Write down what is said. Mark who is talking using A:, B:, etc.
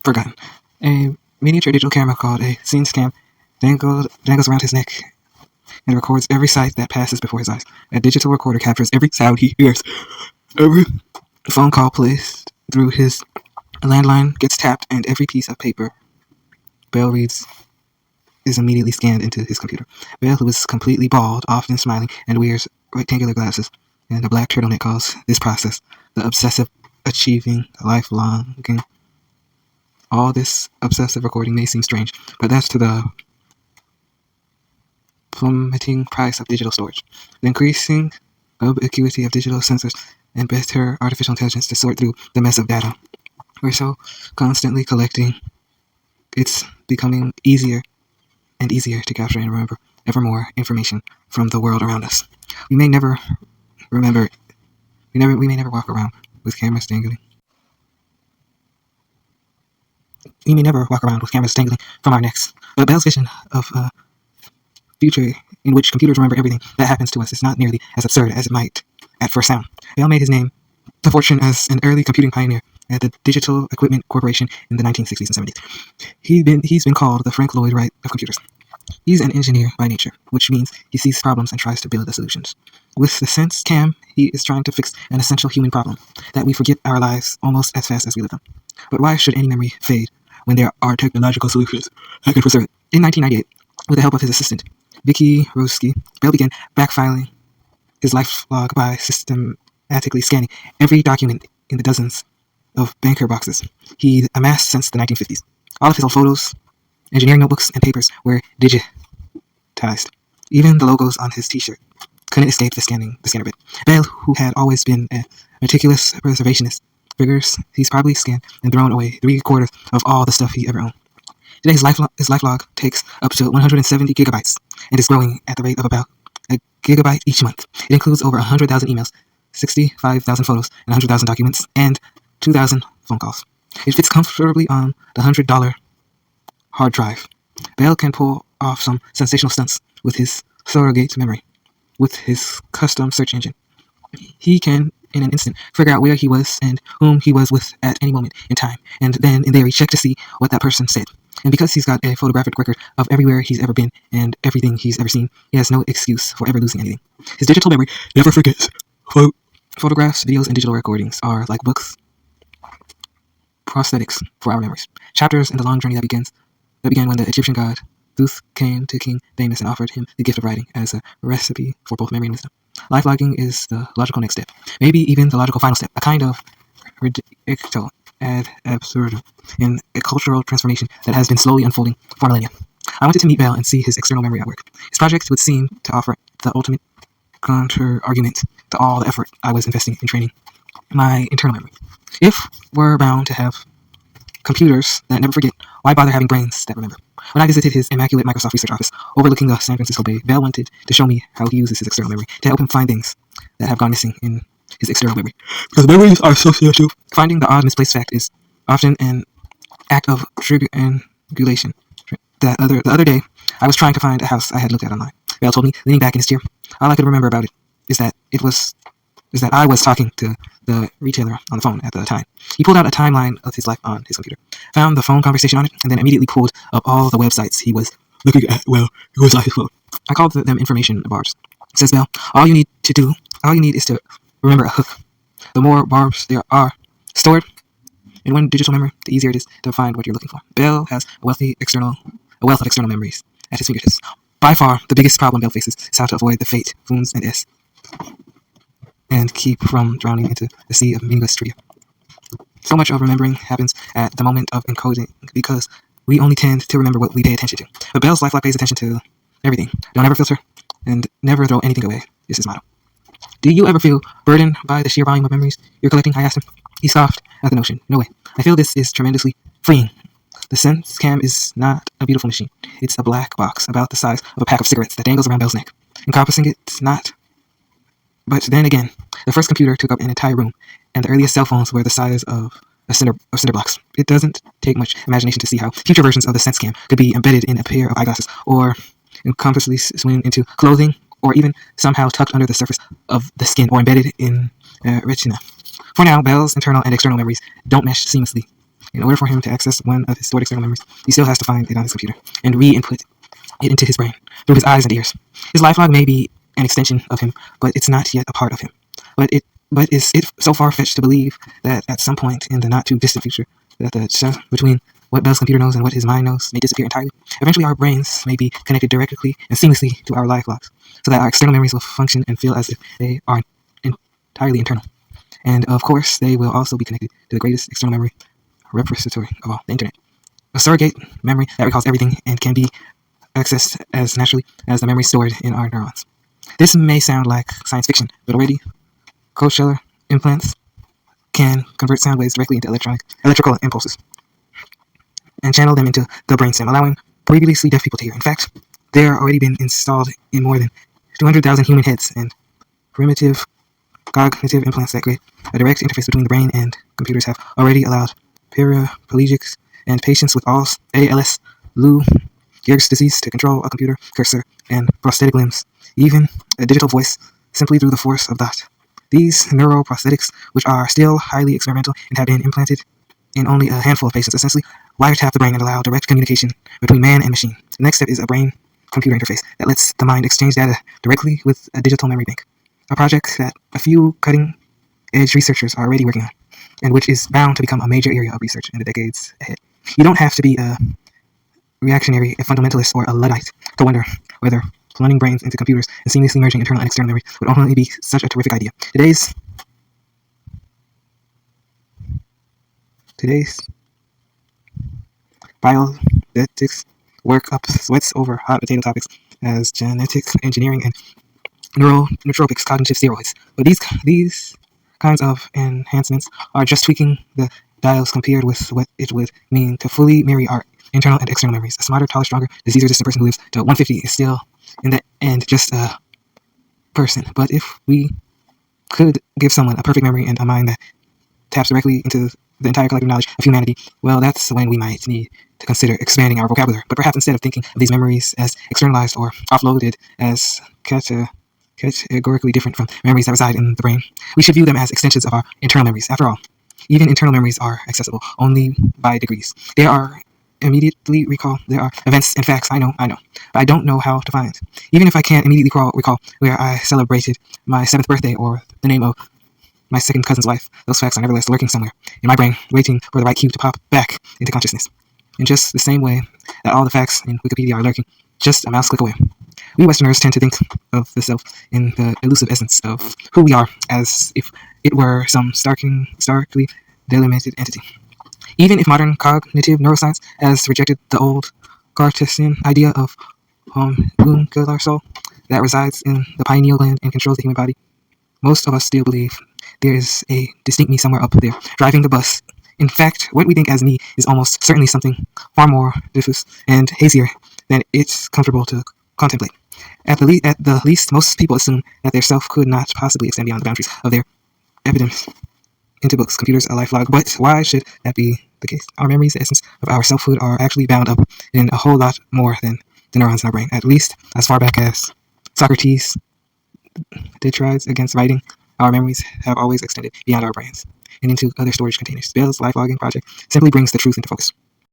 A: forgotten. A miniature digital camera called a scene cam dangles around his neck and records every sight that passes before his eyes. A digital recorder captures every sound he hears. Every phone call placed through his landline gets tapped, and every piece of paper Bell reads is immediately scanned into his computer. Bell, who is completely bald, often smiling, and wears rectangular glasses and a black turtleneck, calls this process the obsessive achieving lifelong game. All this obsessive recording may seem strange, but that's to the plummeting price of digital storage. The increasing ubiquity of digital sensors and better artificial intelligence to sort through the mess of data we're so constantly collecting, it's becoming easier and easier to capture and remember ever more information from the world around us. We may never remember, we may never walk around with cameras dangling. We may never walk around with cameras dangling from our necks, but Bell's vision of a future in which computers remember everything that happens to us is not nearly as absurd as it might at first sound. Bell made his name a fortune as an early computing pioneer at the Digital Equipment Corporation in the 1960s and 70s. He's been called the Frank Lloyd Wright of computers. He's an engineer by nature, which means he sees problems and tries to build the solutions. With the Sense Cam, he is trying to fix an essential human problem, that we forget our lives almost as fast as we live them. But why should any memory fade when there are technological solutions that can preserve it? In 1998, with the help of his assistant, Vicky Roski, Bell began backfiling his life log by systematically scanning every document in the dozens of banker boxes he'd amassed since the 1950s. All of his old photos, engineering notebooks, and papers were digitized. Even the logos on his t-shirt couldn't escape the scanner bit. Bell, who had always been a meticulous preservationist, figures he's probably scanned and thrown away 3/4 of all the stuff he ever owned. Today, his life log takes up to 170 gigabytes and is growing at the rate of about a gigabyte each month. It includes over 100,000 emails, 65,000 photos, and 100,000 documents, and 2,000 phone calls. It fits comfortably on the $100 hard drive. Bell can pull off some sensational stunts with his surrogate memory, with his custom search engine. He can, in an instant, figure out where he was and whom he was with at any moment in time, and then in theory check to see what that person said. And because he's got a photographic record of everywhere he's ever been and everything he's ever seen, he has no excuse for ever losing anything. His digital memory never forgets. Photographs, videos, and digital recordings are like books, prosthetics for our memories. Chapters in the long journey that began when the Egyptian god Thoth came to King Damus and offered him the gift of writing as a recipe for both memory and wisdom. Life logging is the logical next step, maybe even the logical final step, a kind of ridicule ad absurdum in a cultural transformation that has been slowly unfolding for millennia. I wanted to meet Bell and see his external memory at work. His project would seem to offer the ultimate counter-argument to all the effort I was investing in training my internal memory. If we're bound to have computers that never forget, why bother having brains that remember? When I visited his immaculate Microsoft research office overlooking the San Francisco Bay, Bell wanted to show me how he uses his external memory to help him find things that have gone missing in his external memory. Because memories are so essential. Finding the odd misplaced fact is often an act of triangulation. The other day, I was trying to find a house I had looked at online. Bell told me, leaning back in his chair, all I could remember about it is that I was talking to the retailer on the phone at the time. He pulled out a timeline of his life on his computer, found the phone conversation on it, and then immediately pulled up all the websites he was looking at while he was on his phone. I called them information bars. Says Bell, all you need is to remember a hook. The more barbs there are stored in one digital memory, the easier it is to find what you're looking for. Bell has a wealth of external memories at his fingertips. By far, the biggest problem Bell faces is how to avoid the fate, wounds, and S, and keep from drowning into the sea of meaningless trivia. So much of remembering happens at the moment of encoding because we only tend to remember what we pay attention to. But Bell's lifelog pays attention to everything. Don't ever filter and never throw anything away is his motto. Do you ever feel burdened by the sheer volume of memories you're collecting? I asked him. He scoffed at the notion. No way. I feel this is tremendously freeing. The Sense Cam is not a beautiful machine. It's a black box about the size of a pack of cigarettes that dangles around Bell's neck. Encompassing it's not. But then again, the first computer took up an entire room, and the earliest cell phones were the size of cinder blocks. It doesn't take much imagination to see how future versions of the Sense Cam could be embedded in a pair of eyeglasses, or encompassingly swing into clothing, or even somehow tucked under the surface of the skin, or embedded in retina. For now, Bell's internal and external memories don't mesh seamlessly In order for him to access one of his stored external memories, he still has to find it on his computer and re-input it into his brain through his eyes and ears. His lifelog may be an extension of him, but it's not yet a part of him. But is it so far-fetched to believe that at some point in the not-too-distant future, that the stuff between what Bell's computer knows and what his mind knows may disappear entirely? Eventually, our brains may be connected directly and seamlessly to our life logs, so that our external memories will function and feel as if they are entirely internal. And of course, they will also be connected to the greatest external memory repository of all, the internet. A surrogate memory that recalls everything and can be accessed as naturally as the memory stored in our neurons. This may sound like science fiction, but already cochlear implants can convert sound waves directly into electrical impulses and channel them into the brainstem, allowing previously deaf people to hear. In fact, they are already been installed in more than 200,000 human heads, and primitive cognitive implants that create a direct interface between the brain and computers have already allowed paraplegics and patients with ALS, Lou Gehrig's disease to control a computer cursor and prosthetic limbs, even a digital voice, simply through the force of thought. These neuroprosthetics, which are still highly experimental and have been implanted in only a handful of patients, essentially wiretap the brain and allow direct communication between man and machine. The next step is a brain-computer interface that lets the mind exchange data directly with a digital memory bank, a project that a few cutting-edge researchers are already working on, and which is bound to become a major area of research in the decades ahead. You don't have to be a reactionary, a fundamentalist, or a Luddite to wonder whether plunging brains into computers and seamlessly merging internal and external memory would ultimately be such a terrific idea. Today's bioethics work up sweats over hot potato topics as genetic engineering and nootropics, cognitive steroids. But these kinds of enhancements are just tweaking the dials compared with what it would mean to fully marry our internal and external memories. A smarter, taller, stronger, disease-resistant person who lives to 150 is still, in the end, just a person. But if we could give someone a perfect memory and a mind that taps directly into the entire collective knowledge of humanity, well, that's when we might need to consider expanding our vocabulary. But perhaps instead of thinking of these memories as externalized or offloaded as categorically different from memories that reside in the brain, we should view them as extensions of our internal memories. After all, even internal memories are accessible only by degrees. They are immediately recall. There are events and facts I know, but I don't know how to find. Even if I can't immediately recall where I celebrated my 7th birthday or the name of my second cousin's wife, those facts are nevertheless lurking somewhere in my brain, waiting for the right cue to pop back into consciousness. In just the same way that all the facts in Wikipedia are lurking just a mouse click away. We Westerners tend to think of the self in the elusive essence of who we are, as if it were some starkly delimited entity. Even if modern cognitive neuroscience has rejected the old Cartesian idea of homuncular soul that resides in the pineal gland and controls the human body, most of us still believe there is a distinct me somewhere up there, driving the bus. In fact, what we think as me is almost certainly something far more diffuse and hazier than it's comfortable to contemplate. At the least, most people assume that their self could not possibly extend beyond the boundaries of their evidence into books, computers, a life log. But why should that be the case? Our memories, the essence of our selfhood, are actually bound up in a whole lot more than the neurons in our brain. At least as far back as Socrates did tries against writing, our memories have always extended beyond our brains and into other storage containers. Bell's life logging project simply brings the truth into focus.